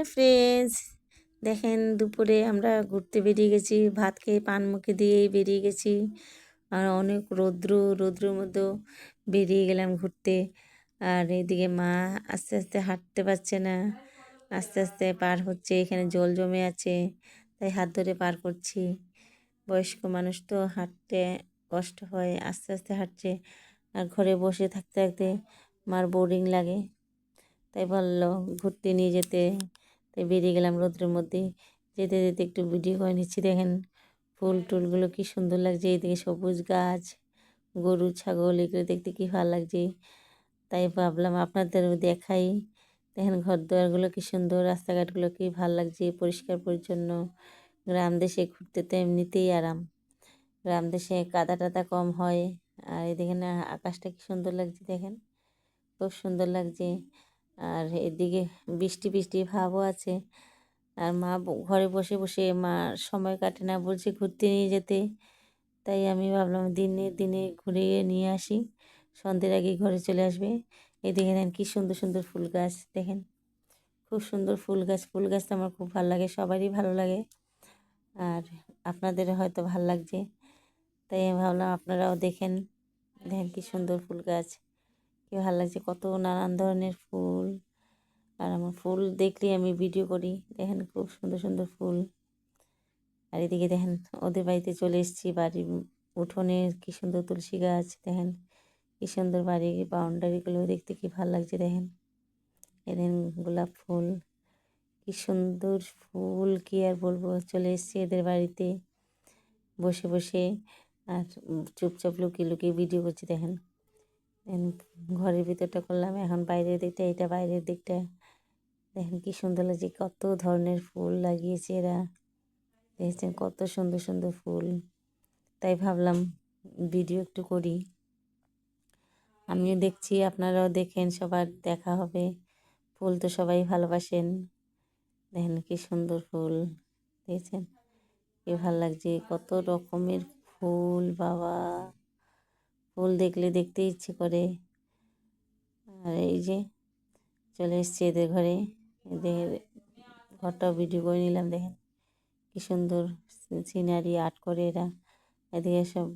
Hello friends, দেখেন দুপুরে আমরা ঘুরতে বেরিয়ে গেছি, ভাত খেয়ে পান মুখে দিয়েই বেরিয়ে গেছি। আর অনেক রৌদ্রের মধ্যেও বেরিয়ে গেলাম ঘুরতে। আর এদিকে মা আস্তে আস্তে হাঁটতে পারছে না, আস্তে আস্তে পার হচ্ছে। এখানে জল জমে আছে, তাই হাত ধরে পার করছি। বয়স্ক মানুষ তো হাঁটতে কষ্ট হয়, আস্তে আস্তে হাঁটছে। আর ঘরে বসে থাকতে থাকতে মার বোরিং লাগে, তাই বললো ঘুরতে নিয়ে যেতে। তাই বেরিয়ে গেলাম রোদ্রের মধ্যে। যেতে যেতে একটু ভিডিও করে নিচ্ছি। দেখেন ফুল টুলগুলো কি সুন্দর লাগছে, এইদিকে সবুজ গাছ, গরু ছাগল, এগুলো দেখতে কি ভালো লাগছে। তাই ভাবলাম আপনাদেরও দেখাই। দেখেন ঘর দুয়ারগুলো কি সুন্দর, রাস্তাঘাটগুলো কি ভালো লাগছে, পরিষ্কার পরিচ্ছন্ন। গ্রাম দেশে ঘুরতে তো এমনিতেই আরাম, গ্রাম দেশে কাদা টাদা কম হয়। আর এদিকে না আকাশটা কি সুন্দর লাগছে, দেখেন খুব সুন্দর লাগছে। আর এদিকে বৃষ্টি বৃষ্টি ভাবও আছে। আর মা ঘরে বসে বসে মার সময় কাটে না, বলছে ঘুরতে নিয়ে যেতে। তাই আমি ভাবলাম দিনে দিনে ঘুরিয়ে নিয়ে আসি, সন্ধ্যের আগে ঘরে চলে আসবে। এদিকে দেখেন কী সুন্দর সুন্দর ফুল গাছ, দেখেন খুব সুন্দর ফুল গাছ। ফুল গাছটা আমার খুব ভালো লাগে, সবারই ভালো লাগে। আর আপনাদের হয়তো ভালো লাগছে, তাই আমি ভাবলাম আপনারাও দেখেন। দেখেন কী সুন্দর ফুল গাছ, কি ভালো লাগছে, কত নানান ধরনের ফুল। আর আমার ফুল দেখলে আমি ভিডিও করি। দেখেন খুব সুন্দর সুন্দর ফুল। আর এদিকে দেখেন ওদের বাড়িতে চলে এসেছি, বাড়ির উঠোনে কি সুন্দর তুলসী গাছ। দেখেন কি সুন্দর বাড়ির বাউন্ডারিগুলো দেখতে কি ভালো লাগছে। দেখেন দেখেন গোলাপ ফুল, কি সুন্দর ফুল, কি আর বলবো। চলে এসেছি এদের বাড়িতে বসে বসে, আর চুপচাপ লুকিয়ে লুকিয়ে ভিডিও করছি। দেখেন ঘরের ভিতরটা করলাম, এখন বাইরের দিকটা, এটা বাইরের দিকটা। দেখেন কি সুন্দর লাগছে, কত ধরনের ফুল লাগিয়েছে এরা। দেখেছেন কত সুন্দর সুন্দর ফুল। তাই ভাবলাম ভিডিও একটু করি, আমিও দেখছি আপনারাও দেখেন, সবার দেখা হবে। ফুল তো সবাই ভালোবাসেন। দেখেন কি সুন্দর ফুল, দেখেছেন কি ভালো লাগছে, কত রকমের ফুল। বাবা ফুল দেখলে দেখতে ইচ্ছে করে। আর এই যে চলে এসছি এদের ঘরে, এদের ঘরটাও ভিডিও করে নিলাম। দেখেন কি সুন্দর সিনারি আর্ট করে এরা। এদিকে সব